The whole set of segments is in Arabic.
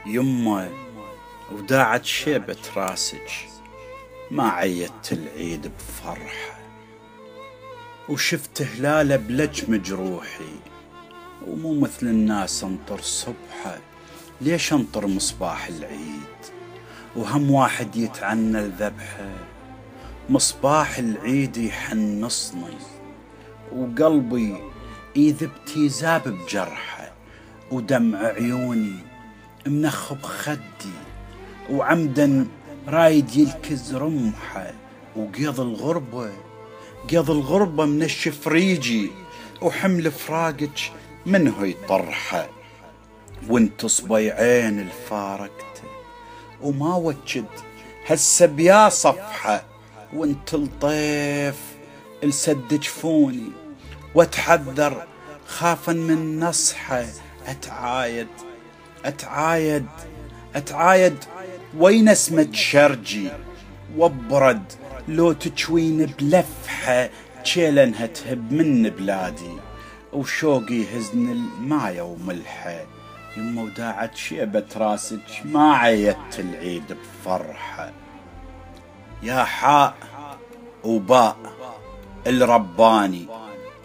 يمه وداعت شيبة راسج، ما عيدت العيد بفرحة، وشفت هلاله بلج مجروحي، ومو مثل الناس انطر صبحه، ليش انطر مصباح العيد وهم واحد يتعنى الذبحه؟ مصباح العيد يحنصني وقلبي يذب تيزاب بجرحه، ودمع عيوني منخب خدي وعمدا رايد يلكز رمحه، وقيض الغربة منشف ريجي، وحمل فراقك منه يطرحه، وانت صبيعين الفارقته وما وجد هسه بيا صفحه، وانت الطيف السد جفوني واتحذر خافا من نصحه، اتعايد وين اسمة شرجي، وابرد لو تجوين بلفحه، جيلنها تهب من بلادي وشوقي هزن المايه وملحه. يمه وداعت شيبة راسك، ما عيدت العيد بفرحه. يا حاء وباء الرباني،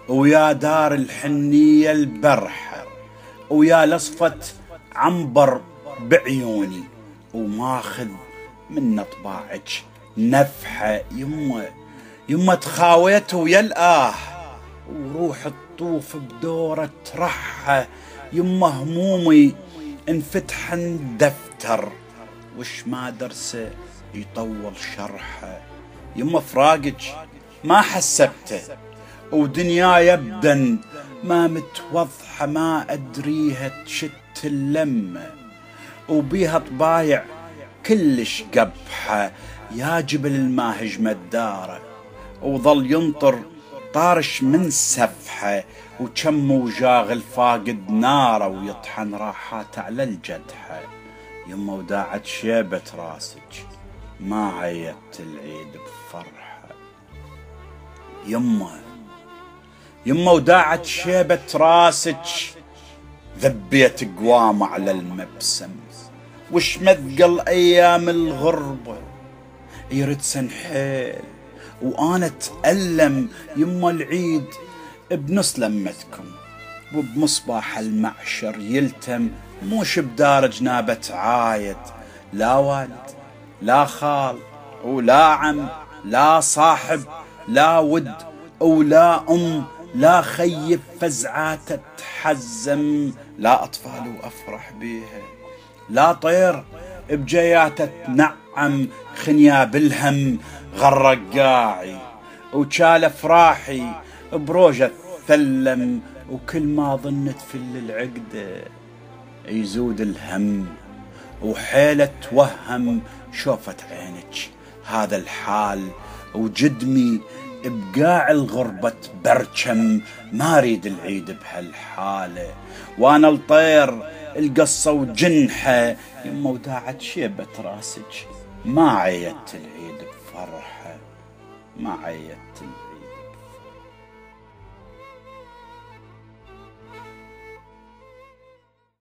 ويا دار الحنية البرحة، ويا لصفة عنبر بعيوني، وماخذ من طباعك نفحة. يمه تخاويت ويا الآه، وروح الطوف بدورة رحة. يمه همومي انفتحن دفتر، وش ما درسه يطول شرحه. يمه فراقك ما حسبته، ودنيا يبدن ما متوضحة، ما أدريها تشت اللمة، وبيها طبايع كلش قبحة. يا جبل الماهج مداره، وظل ينطر طارش من سفحه، وكم وجاغل فاقد ناره، ويطحن راحات على الجدحه. يمه وداعت شيبة راسك، ما عيدت العيد بفرحه. يمه وداعت شيبة راسك، ذبيت قوام على المبسم، وش مثقل ايام الغربة يرد سنحيل وانا اتألم. يمه العيد بنص لمتكم، وبمصباح المعشر يلتم، موش بدار جنابة عايد، لا والد لا خال ولا عم، لا صاحب لا ود ولا أم، لا خيب فزعات تحزم، لا أطفال وأفرح بيها، لا طير بجيات تنعم، خنيا بالهم غرق قاعي، وشال افراحي بروجة ثلم، وكل ما ظنت في العقدة يزود الهم، وحيلة توهم شوفت عينك هذا الحال، وجدمي بقاع الغربة بركم، ما اريد العيد بهالحالة، وانا الطير القصة وجنحه. يمه وداعت شيبة راسك، ما عيدت العيد بفرحه، ما عيدت